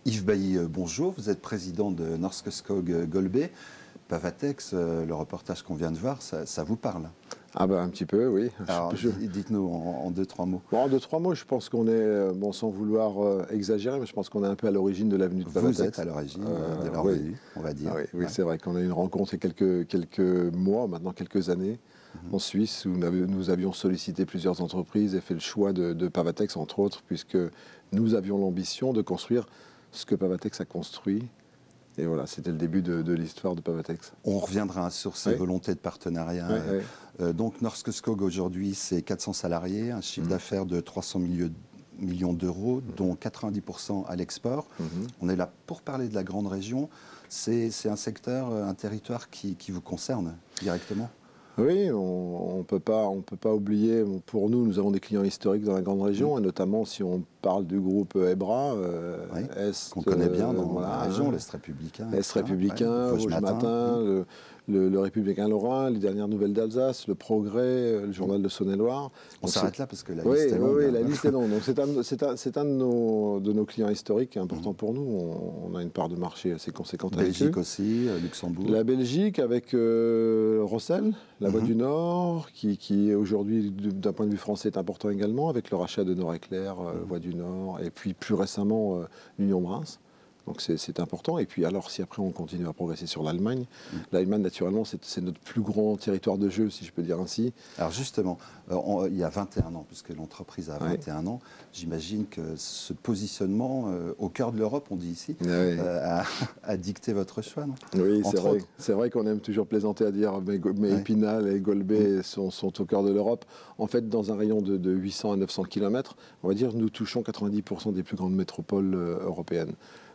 Yves Bailly, bonjour. Vous êtes président de Norske Skog Golbey. Pavatex, le reportage qu'on vient de voir, ça vous parle? Ah ben un petit peu, oui. Alors, dites-nous en deux, trois mots. Bon, en deux, trois mots, je pense qu'on est, bon, sans vouloir exagérer, mais je pense qu'on est un peu à l'origine de l'avenue de Pavatex. Vous êtes à l'origine de leur oui. venue, on va dire. Ah oui, c'est vrai qu'on a eu une rencontre il y a quelques mois, maintenant quelques années, en Suisse, où nous avions sollicité plusieurs entreprises et fait le choix de Pavatex, entre autres, puisque nous avions l'ambition de construire ce que Pavatex a construit. Et voilà, c'était le début de l'histoire de Pavatex. On reviendra sur ces volontés de partenariat. Donc Norske Skog aujourd'hui, c'est 400 salariés, un chiffre d'affaires de 300 millions d'euros, dont 90% à l'export. On est là pour parler de la grande région. C'est un secteur, un territoire qui vous concerne directement? Oui, on ne peut pas oublier, pour nous avons des clients historiques dans la grande région, et notamment si on parle du groupe EBRA, qu'on connaît bien dans la région, l'Est républicain. L'Est républicain, Vosges Matin, le Républicain Lorrain, les dernières nouvelles d'Alsace, le Progrès, le journal de Saône-et-Loire. On s'arrête là parce que la liste est longue. Oui, la liste est longue. Donc c'est un de nos clients historiques qui est important pour nous. On a une part de marché assez conséquente avec eux. Belgique aussi, Luxembourg. La Belgique avec Rossel, la Voie du Nord, qui aujourd'hui, d'un point de vue français, est important également, avec le rachat de Nord-Éclair, Voie du Nord, et puis plus récemment l'Union Reims. Donc c'est important. Et puis alors, si après on continue à progresser sur l'Allemagne, l'Allemagne, naturellement, c'est notre plus grand territoire de jeu, si je peux dire ainsi. Alors justement, il y a 21 ans, puisque l'entreprise a 21 ans, j'imagine que ce positionnement au cœur de l'Europe, on dit ici, a dicté votre choix, non? Oui, c'est vrai qu'on aime toujours plaisanter à dire mais Épinal et Golbey sont au cœur de l'Europe. En fait, dans un rayon de 800 à 900 km, on va dire, nous touchons 90% des plus grandes métropoles européennes.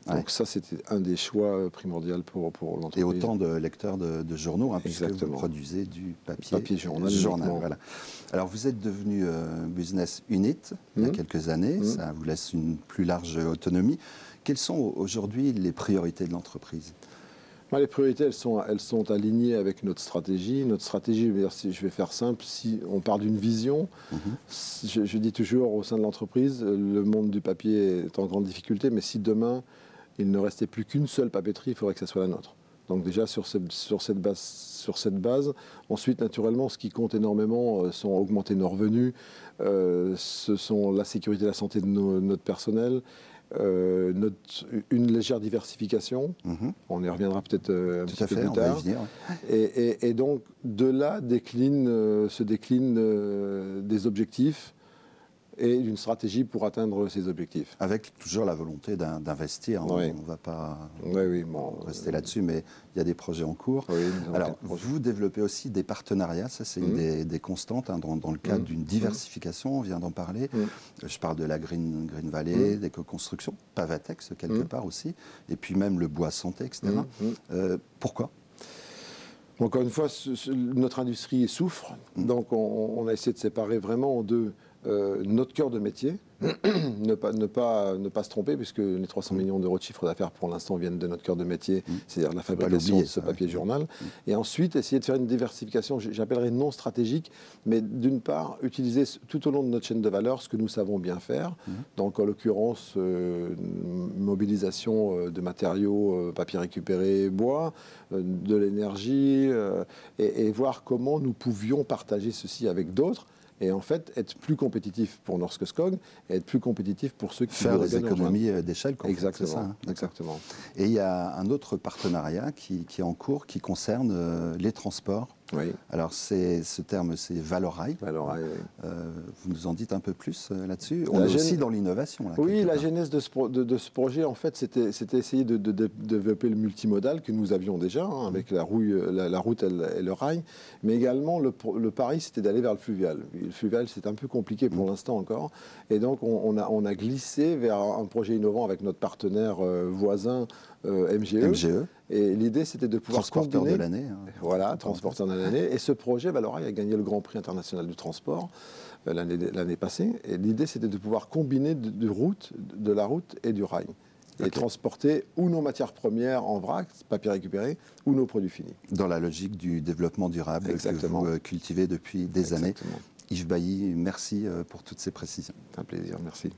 Donc ça, c'était un des choix primordiaux pour l'entreprise. Et autant de lecteurs de journaux, hein, puisque vous produisez du papier journal. Voilà. Alors, vous êtes devenu business unit il y a quelques années. Ça vous laisse une plus large autonomie. Quelles sont aujourd'hui les priorités de l'entreprise? Les priorités, elles sont alignées avec notre stratégie. Notre stratégie, je vais faire simple, si on part d'une vision, je dis toujours au sein de l'entreprise, le monde du papier est en grande difficulté, mais si demain, il ne restait plus qu'une seule papeterie, il faudrait que ça soit la nôtre. Donc déjà sur cette base, ensuite naturellement ce qui compte énormément sont augmenter nos revenus, ce sont la sécurité et la santé de notre personnel, une légère diversification, on y reviendra peut-être un petit peu plus tard, et donc de là se déclinent des objectifs et d'une stratégie pour atteindre ces objectifs. Avec toujours la volonté d'investir, on ne va pas rester là-dessus, mais il y a des projets en cours. Alors, vous développez aussi des partenariats, ça c'est une des constantes dans le cadre d'une diversification, on vient d'en parler. Je parle de la Green Valley, d'éco-construction, Pavatex quelque part aussi, et puis même le bois santé, etc. Pourquoi ? Encore une fois, notre industrie souffre, donc on a essayé de séparer vraiment en deux notre cœur de métier, ne pas se tromper, puisque les 300 millions d'euros de chiffre d'affaires pour l'instant viennent de notre cœur de métier, c'est-à-dire la fabrication de ce papier journal. Et ensuite, essayer de faire une diversification, j'appellerais non stratégique, mais d'une part, utiliser tout au long de notre chaîne de valeur ce que nous savons bien faire, donc en l'occurrence, mobilisation de matériaux, papier récupéré, bois, de l'énergie, et voir comment nous pouvions partager ceci avec d'autres. Et en fait, être plus compétitif pour Norske Skog et être plus compétitif pour ceux qui faire des économies d'échelle. Exactement, ça, hein. Exactement. Et il y a un autre partenariat qui est en cours, qui concerne les transports. Oui. Alors, ce terme, c'est Valorail. Valorail, oui. Vous nous en dites un peu plus là-dessus? On est aussi dans l'innovation. Oui, la genèse de ce projet, en fait, c'était essayer de développer le multimodal que nous avions déjà, avec la route et le rail. Mais également, le pari, c'était d'aller vers le fluvial. Le fluvial, c'est un peu compliqué pour l'instant encore. Et donc, on a glissé vers un projet innovant avec notre partenaire voisin, MGE. Et l'idée, c'était de pouvoir transporteur combiner... de l'année. Voilà, transporteur de l'année. Et ce projet, Valorail a gagné le Grand Prix international du transport l'année passée. Et l'idée, c'était de pouvoir combiner de la route et du rail. Et transporter ou nos matières premières en vrac, papier récupéré, ou nos produits finis. Dans la logique du développement durable que vous cultivez depuis des années. Yves Bailly, merci pour toutes ces précisions. C'est un plaisir, merci.